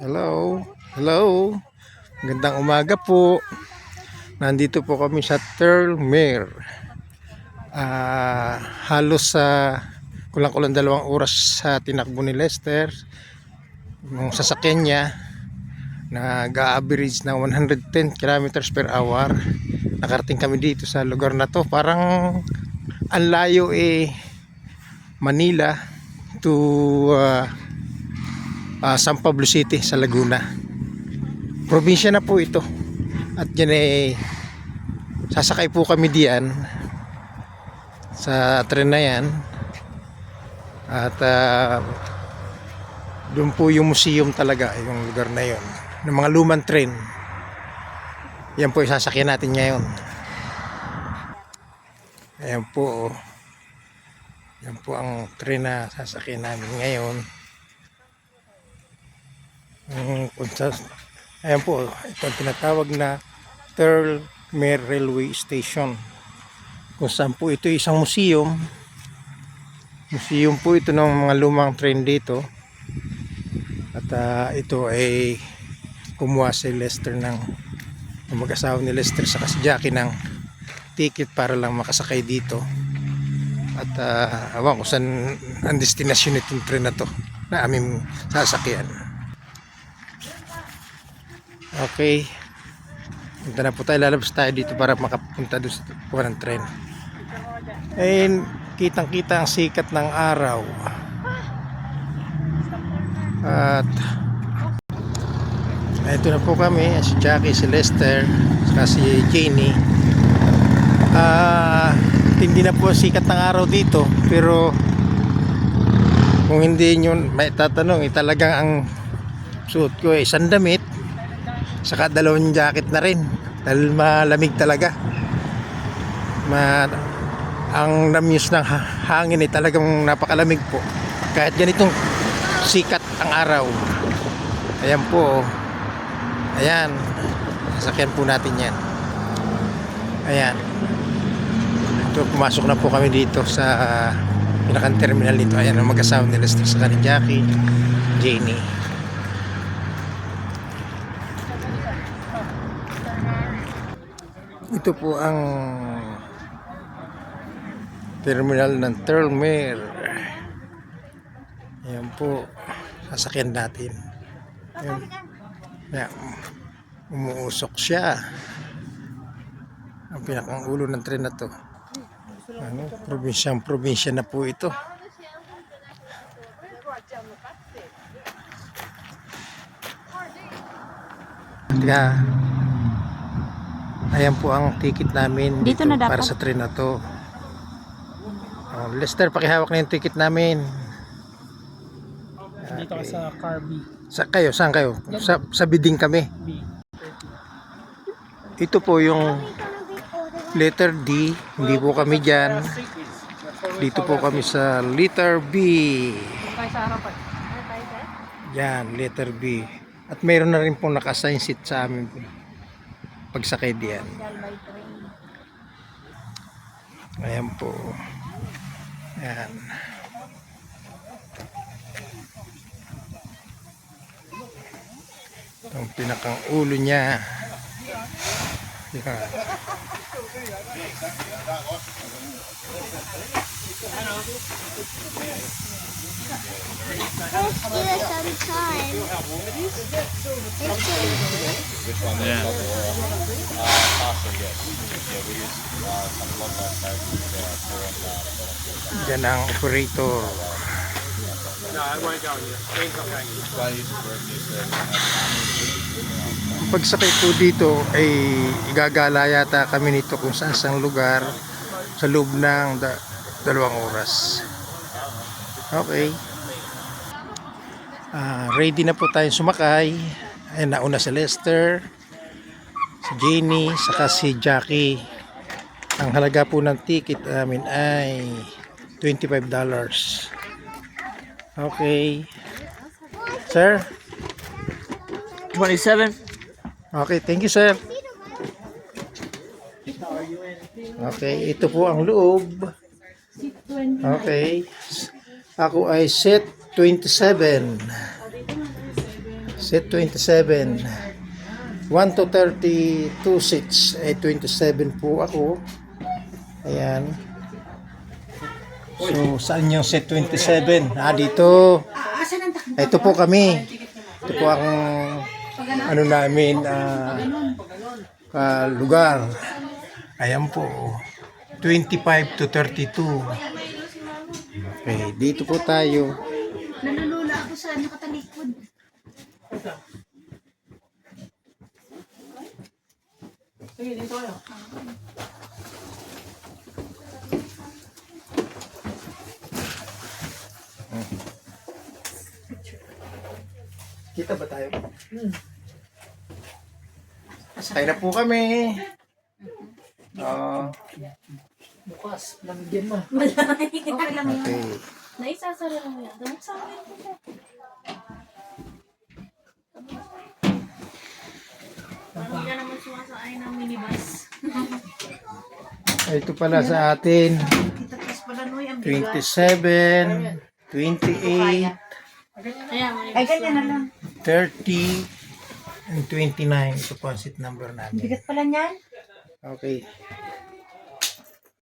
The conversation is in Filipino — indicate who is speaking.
Speaker 1: Hello. Hello. Magandang umaga po. Nandito po kami sa Terlmere. Halos sa kulang-kulang 2 oras sa tinakbo ni Lester. Yung sasakyan niya nag-average na 110 kilometers per hour. Nakarating kami dito sa lugar na to. Parang ang layo Manila to San Pablo City sa Laguna. Probinsya na po ito. At dyan sasakay po kami diyan sa tren na yan. At doon po yung museum talaga, yung lugar na yon, ng mga lumang tren. Yan po yung sasakyan natin ngayon. Ayan po. Yan po ang tren na sasakyan namin ngayon. Ayan po, ito ang tinatawag na Terlmere Railway Station, kung saan po ito isang museum po ito ng mga lumang train dito. At ito ay kumuha si Lester ng mag-asawa ni Lester sa si Jackie ng ticket para lang makasakay dito. At awan ko saan ang destinasyon itong train na to na aming sasakyan. Okay, punta na po tayo, lalabas tayo dito para makapunta doon sa puwan ng tren. Ayun, kitang kita ang sikat ng araw. At ito na po kami, si Jackie, si Lester, saka si Janie. Hindi na po sikat ng araw dito, pero kung hindi nyo may tatanong, talagang ang suot ko ay isang damit saka 2 jacket na rin dahil malamig talaga. Ang namuse ng hangin ay talagang napakalamig po kahit ganitong sikat ang araw. Ayan po, ayan, sasakyan po natin yan. Ayan, ito, pumasok na po kami dito sa pinakang terminal dito. Ayan ang mag-asawa ni Lester sa ni Jackie, Janie. Ito po ang terminal ng Terlmere. Ayan po, sasakyan natin. Ayan, umuusok siya. Ang pinakang ulo ng tren na to. Probinsya na po ito. Ayan po ang ticket namin dito na para sa tren na to. Lester, pakihawak na yung ticket namin.
Speaker 2: Dito ka sa car B.
Speaker 1: Saan kayo? Sa bidding kami.
Speaker 2: B.
Speaker 1: Ito po yung letter D. Hindi po kami dyan. Dito po kami sa letter B. Yan, letter B. At mayroon na rin pong naka-assign seat sa amin pagsakay diyan. Ayan po. Ayan. Ang pinakang ulo niya. Ayan.
Speaker 3: Let's do this sometime.
Speaker 4: Which one? Yeah. Pasta, yes. Yeah, we use some local spices there for
Speaker 1: Diyan ang operator. Ang pagsakay po dito ay igagala yata kami nito kung saan sang lugar sa loob ng 2 oras. Okay. Ready na po tayong sumakay. Ayan, nauna si Lester, si Janie, saka si Jackie. Ang halaga po ng ticket namin ay $25. Okay. Sir?
Speaker 2: 27.
Speaker 1: Okay, thank you, sir. Okay, ito po ang loob. Okay. Ako ay set 27. Set 27. 1 to 32 seats. 27 po ako. Ayan. So, saan yung set 27? Dito. Ito po kami. Ito po ang ano namin lugar. Ayan po. 25 to 32. Okay, dito po tayo.
Speaker 3: Nalulula ako sa nakatalikod.
Speaker 1: Kita ba tayo? Tayo na po kami.
Speaker 2: Bukas, lamigyan mo.
Speaker 3: Okay lang yun.
Speaker 1: Okay.
Speaker 3: Naisasara lang yan. Damok sa akin. Parang hindi ka naman sumasakay ng minibus.
Speaker 1: Ito pala sa atin.
Speaker 3: Kita pas pala Noy, ang bigat.
Speaker 1: 27, 28,
Speaker 3: Kaya, ay, ganyan na lang.
Speaker 1: 30, and 29. Ito po ang seat number namin.
Speaker 3: Bigat pala niyan.
Speaker 1: Okay.